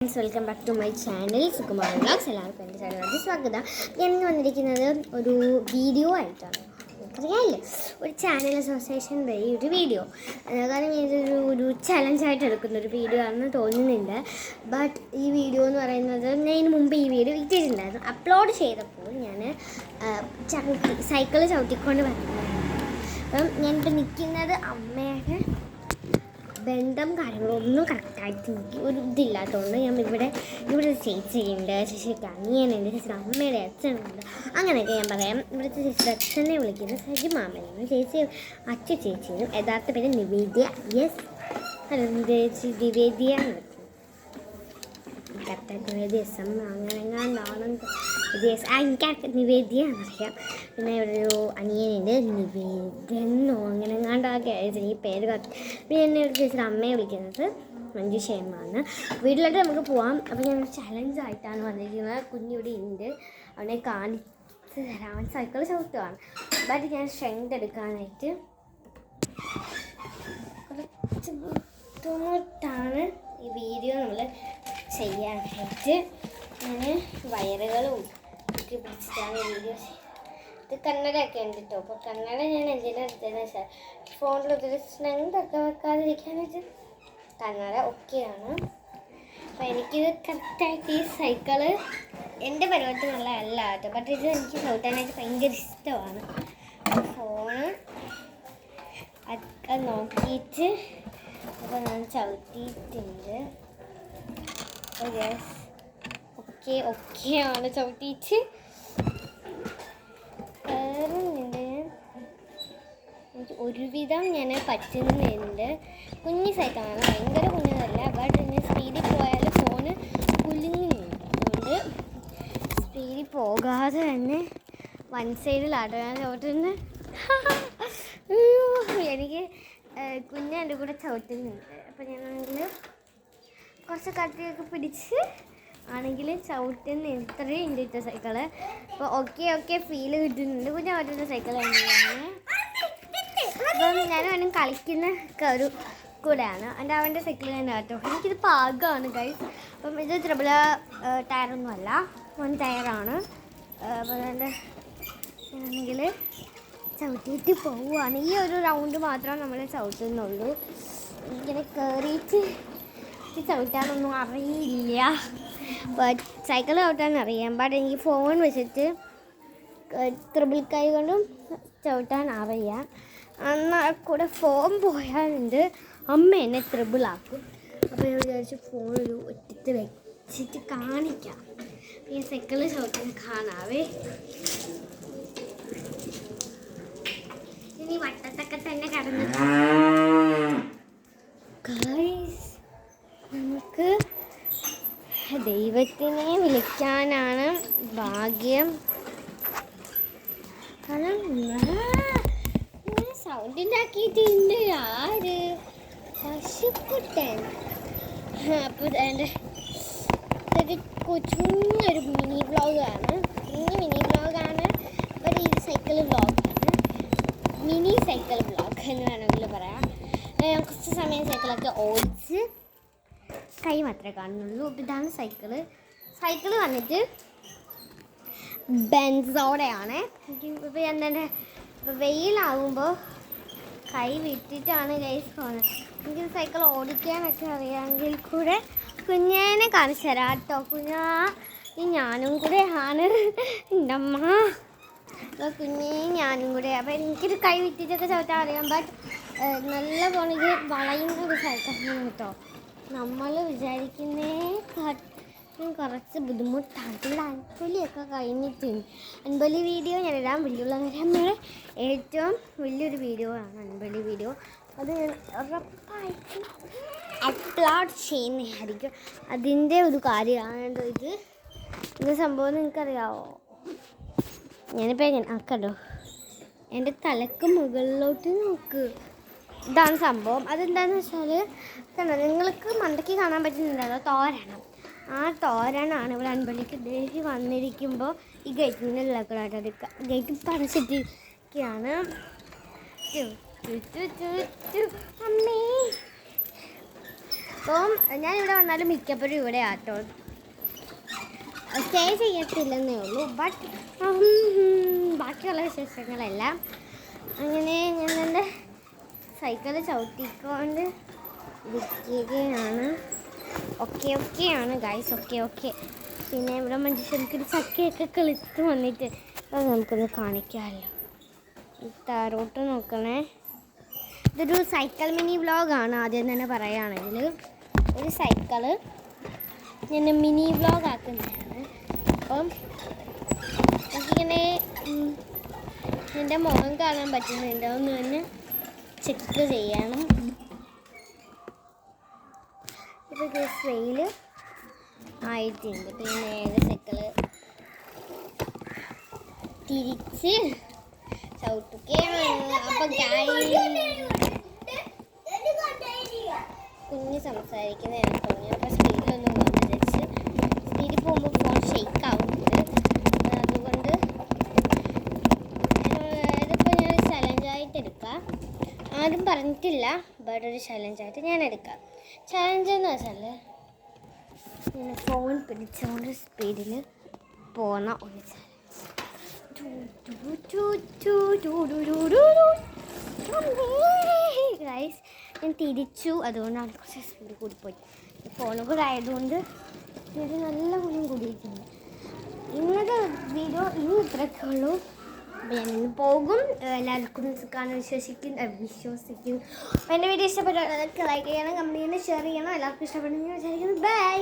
Welcome back to my channel Sukumar vlogs. എല്ലാവർക്കും എൻ്റെ ചാനലിലേക്ക് സ്വാഗതം. ഞാൻ ഇന്ന് വന്നിരിക്കുന്നത് ഒരു വീഡിയോ ആയിട്ടാണ്. എനിക്കറിയാമല്ലോ, ഒരു ചാനൽ അസോസിയേഷൻ വഴി ഒരു വീഡിയോ, കാരണം ഇതൊരു ചലഞ്ചായിട്ട് എടുക്കുന്നൊരു വീഡിയോ ആണെന്ന് തോന്നുന്നുണ്ട്. ബട്ട് ഈ വീഡിയോ എന്ന് പറയുന്നത് ഞാൻ ഇതിന് മുമ്പ് ഈ വീഡിയോ ഇട്ടിട്ടുണ്ടായിരുന്നു. അപ്ലോഡ് ചെയ്തപ്പോൾ ഞാൻ സൈക്കിൾ ചവിട്ടിക്കൊണ്ട് വരുന്നതാണ്. അപ്പം ഞാനിപ്പോൾ നിൽക്കുന്നത് അമ്മയുടെ ബന്ധം കാര്യങ്ങളൊന്നും കറക്റ്റായിട്ട് എനിക്ക് ഒരു ഇതില്ലാത്തതുകൊണ്ട് ഞാൻ ഇവിടെ ചേച്ചിയുണ്ട്, ചേച്ചിക്ക് അനിയനുണ്ട്, ചേച്ചിയുടെ അമ്മയുടെ അച്ഛനുണ്ട്, അങ്ങനെയൊക്കെ ഞാൻ പറയാം. ഇവിടുത്തെ ചേച്ചിയുടെ അച്ഛനെ വിളിക്കുന്നത് സജിമാമനെയും ചേച്ചിയും യഥാർത്ഥ പേര് നിവേദ്യ. യെസ്, ഹലോ ചേച്ചി നിവേദ്യ എന്ന് വിളിക്കുന്നത്. കറക്റ്റായിട്ട് നിവേദ്യ എസ് എം അങ്ങനെ എനിക്ക് നിവേദ്യ എന്നറിയാം. പിന്നെ ഇവിടെ ഒരു അനിയനുണ്ട് നിവേദ്യനോ അങ്ങനെ എങ്ങാണ്ടൊക്കെ ഈ പേര് പിന്നെ എന്നെ ഒരു ചേച്ചിയുടെ അമ്മയെ വിളിക്കുന്നത് മഞ്ജു ക്ഷേമാണ്. വീട്ടിലോട്ട് നമുക്ക് പോവാം. അപ്പോൾ ഞാനൊരു ചലഞ്ചായിട്ടാണ് വന്നിരിക്കുന്നത്. കുഞ്ഞിവിടെ ഉണ്ട്, അവനെ കാണിച്ച് തരാം. അവൻ സൈക്കിൾ ചവിട്ടുവാണ്. ബട്ട് ഞാൻ സ്ട്രെങ്ത് എടുക്കാനായിട്ട് കുറച്ച് ബുദ്ധിമുട്ടാണ് ഈ വീഡിയോ നമ്മൾ ചെയ്യാനായിട്ട്. ഞാൻ വയറുകളും ഒക്കെ പിടിച്ചിട്ടാണ് വീഡിയോ ചെയ്യുന്നത്. ഇത് കന്നഡയൊക്കെ ഉണ്ട് കേട്ടോ. അപ്പോൾ കന്നഡ ഞാൻ എന്തിനാണ് എടുത്തതെന്ന് വെച്ചാൽ ഫോണിലൊരു സ്ട്രെങ്തൊക്കെ വെക്കാതിരിക്കാനായിട്ട് കന്നഡ ഓക്കെയാണ്. അപ്പോൾ എനിക്കിത് കറക്റ്റായിട്ട് ഈ സൈക്കിള് എൻ്റെ പരിപാടിനുള്ള അല്ല കേട്ടോ. ബട്ട് ഇത് എനിക്ക് ചവിട്ടാനായിട്ട് ഭയങ്കര ഇഷ്ടമാണ്. ഫോണ് ഒക്കെ നോക്കിയിട്ട് അപ്പോൾ ഞാൻ ചവിട്ടിയിട്ടുണ്ട്. യെസ്, ഓക്കെയാണ് ചവിട്ടിയിട്ട്. ഒരുവിധം ഞാൻ പറ്റുന്നുണ്ട്. കുഞ്ഞി സൈക്കിളാണ്, ഭയങ്കര കുഞ്ഞതല്ല. ബട്ട് ഇനി സ്പീഡിൽ പോയാൽ ഫോണ് കുലുങ്ങുന്നുണ്ട്. അതുകൊണ്ട് സ്പീഡിൽ പോകാതെ തന്നെ വൺ സൈഡിലാട്ടോ ഞാൻ ചവിട്ടുന്നത്. എനിക്ക് കുഞ്ഞ് എൻ്റെ കൂടെ ചവിട്ടുന്നുണ്ട്. അപ്പോൾ ഞാനാണെങ്കിൽ കുറച്ച് കട്ടിയൊക്കെ പിടിച്ച് ആണെങ്കിൽ ചവിട്ടുന്ന ഇത്രയും ഉണ്ട് ഇട്ട സൈക്കിള്. അപ്പോൾ ഓക്കെ ഫീല് കിട്ടുന്നുണ്ട്. കുഞ്ഞ് പറ്റുന്ന സൈക്കിൾ തന്നെയാണ്. അപ്പം ഞാൻ അവനും കളിക്കുന്ന ഒരു കൂടെയാണ്. എൻ്റെ അവൻ്റെ സൈക്കിൾ തന്നെ കേട്ടോ. എനിക്കിത് പാകമാണ് ഗൈസ്. അപ്പം ഇത് ത്രിബിൾ ടയറൊന്നും അല്ല, 1 ടയറാണ്. അപ്പോൾ എൻ്റെ ആണെങ്കിൽ ചവിട്ടിയിട്ട് പോവുകയാണ്. ഈ ഒരു റൗണ്ട് മാത്രം നമ്മൾ ചവിട്ടുന്നുള്ളൂ. ഇങ്ങനെ കയറിയിട്ട് ചവിട്ടാനൊന്നും അറിയില്ല. ബട്ട് സൈക്കിൾ ചവിട്ടാൻ അറിയാം. ബട്ട് എനിക്ക് ഫോൺ വെച്ചിട്ട് ത്രിബിൾ കൈ കൊണ്ടും ചവിട്ടാൻ അറിയാം. എന്നാൽ കൂടെ ഫോൺ പോയാലുണ്ട് അമ്മ എന്നെ ത്രിബിളാക്കും. അപ്പോൾ ഞാൻ വിചാരിച്ചു ഫോണൊരു ഒറ്റത്ത് വെച്ചിട്ട് കാണിക്കാം. ഈ സൈക്കിൾ ചവിട്ടാൻ കാണാവേ. ഇനി വട്ടത്തൊക്കെ തന്നെ കടന്നു നമുക്ക് ദൈവത്തിനെ വിളിക്കാനാണ് ഭാഗ്യം. കാരണം സൗണ്ട് ഉണ്ടാക്കിയിട്ടുണ്ട് ആര്, പശുക്കുട്ടൻ. അപ്പോൾ എൻ്റെ ഇതൊരു കുഞ്ഞൊരു മിനി വ്ളോഗാണ്. മിനി വ്ളോഗാണ്. അപ്പോൾ ഈ സൈക്കിൾ വ്ളോഗാണ്, മിനി സൈക്കിൾ വ്ളോഗ് എന്ന് വേണമെങ്കിൽ പറയാം. കുറച്ച് സമയം സൈക്കിളൊക്കെ ഓടിച്ച് കൈ മാത്രമേ കാണുന്നുള്ളൂ. അപ്പോൾ ഇതാണ് സൈക്കിള് വന്നിട്ട് ബെൻസോടെയാണ്. ഇപ്പോൾ എൻ്റെ വെയിലാകുമ്പോൾ കൈ വിട്ടിട്ടാണ് ഗൈസ് പോകുന്നത്. എനിക്ക് സൈക്കിൾ ഓടിക്കാനൊക്കെ അറിയാമെങ്കിൽ കൂടെ കുഞ്ഞേനെ കാണിച്ചു തരാം കേട്ടോ. ഞാനും കൂടെ ആണ് എൻ്റെ അമ്മ. അപ്പോൾ കുഞ്ഞേ ഞാനും കൂടെ. അപ്പോൾ എനിക്കൊരു കൈ വിട്ടിട്ടൊക്കെ ചവിട്ടാൻ അറിയാം. ബട്ട് നല്ല പോണിത് വളയുന്ന ഒരു സൈക്കിളാണ് കേട്ടോ. നമ്മൾ വിചാരിക്കുന്നേ കുറച്ച് ബുദ്ധിമുട്ടായിട്ടുള്ള അൻപലിയൊക്കെ കഴിഞ്ഞിട്ടുണ്ട്. അൻപലി വീഡിയോ ഞാനിടാൻ വലിയുള്ള നമ്മുടെ ഏറ്റവും വലിയൊരു വീഡിയോ ആണ് അൻപലി വീഡിയോ. അത് ഞാൻ ഉറപ്പായിട്ടും അപ്ലോഡ് ചെയ്യുന്നതായിരിക്കും. അതിൻ്റെ ഒരു കാര്യമാണ് ഇത് സംഭവം. നിങ്ങൾക്കറിയാമോ? ഞാനിപ്പോൾ ആക്കട്ടോ, എൻ്റെ തലക്ക് മുകളിലോട്ട് നോക്ക്. ഇതാണ് സംഭവം. അതെന്താണെന്ന് വെച്ചാൽ നിങ്ങൾക്ക് മണ്ടയ്ക്ക് കാണാൻ പറ്റുന്നുണ്ടല്ലോ തോരണം. ആ തോരണമാണ് ഇവിടെ അൻപള്ളിക്ക് ഡെയിലി വന്നിരിക്കുമ്പോൾ ഈ ഗേറ്റിൻ്റെ ഉള്ളക്കൂടായിട്ട് ഗേറ്റ് പടച്ചിട്ടിരിക്കുകയാണ്. അമ്മേ അപ്പം ഞാനിവിടെ വന്നാലും മിക്കപ്പോഴും ഇവിടെ ആട്ടോ. സ്റ്റേ ചെയ്യത്തില്ലെന്നേ ഉള്ളൂ. ബട്ട് ബാക്കിയുള്ള വിശേഷങ്ങളെല്ലാം അങ്ങനെ ഞാൻ എൻ്റെ സൈക്കിള് ചവിട്ടിക്കൊണ്ട് ഇരിക്കുകയാണ്. ഓക്കെയാണ് ഗൈസ്, ഓക്കെ. പിന്നെ ഇവിടെ മനുഷ്യർക്കൊരു ചക്കയൊക്കെ കിളുത്ത് വന്നിട്ട് അത് നമുക്കൊന്ന് കാണിക്കാമല്ലോ. താറോട്ട് നോക്കണേ. ഇതൊരു സൈക്കിൾ മിനി വ്ളോഗാണ്. ആദ്യം തന്നെ പറയുകയാണെങ്കിൽ ഒരു സൈക്കിള് ഞാൻ മിനി വ്ളോഗ് ആക്കുന്നതാണ്. അപ്പം എനിക്കിങ്ങനെ എൻ്റെ മുഖം കാണാൻ പറ്റുന്നുണ്ടോ എന്ന് തന്നെ ചെക്ക് ചെയ്യണം. ഇപ്പോൾ വെയിൽ ആയിട്ടുണ്ട്. പിന്നെ സൈക്കിള് തിരിച്ച് ചവിട്ടുകയാണ്. അപ്പം കുഞ്ഞ് സംസാരിക്കുന്നതിനെ തോന്നി. അപ്പോൾ സ്പീഡിലൊന്നും പോകാൻ വിചാരിച്ച് സ്പീഡിൽ പോകുമ്പോൾ ഫോൺ ഷെയ്ക്ക് ആവുന്നുണ്ട്. അതുകൊണ്ട് ഇതിപ്പോൾ ഞാൻ ചലഞ്ചായിട്ട് എടുക്കാം. ആരും പറഞ്ഞിട്ടില്ല, ബട്ട് ഒരു ചലഞ്ചായിട്ട് ഞാൻ എടുക്കാം. ചലഞ്ച് എന്ന് വെച്ചാൽ ഞാൻ ഫോൺ പിടിച്ചുകൊണ്ട് സ്പീഡിൽ പോകുന്ന ഒരു ചലഞ്ച്. ഗൈസ് ഞാൻ തിരിച്ചു, അതുകൊണ്ടാണ് കുറച്ച് സ്പീഡ് കൂടിപ്പോയി. ഫോണും കൂടെ ആയതുകൊണ്ട് സ്പീഡ് നല്ല ഗുണം കൂടിയിട്ടുണ്ട്. ഇന്നത്തെ വീഡിയോ ഇത്രയൊക്കെ ഉള്ളൂ. അപ്പോൾ ഞാൻ ഇന്ന് പോകും. എല്ലാവർക്കും കാണാൻ വിശ്വസിക്കുന്നു. അപ്പോൾ എൻ്റെ വീഡിയോ ഇഷ്ടപ്പെട്ടാൽ ലൈക്ക് ചെയ്യണം, കമൻറ്റ് ചെയ്യണം, ഷെയർ ചെയ്യണം. എല്ലാവർക്കും ഇഷ്ടപ്പെടുന്നു വിചാരിക്കുന്നു. ബൈ.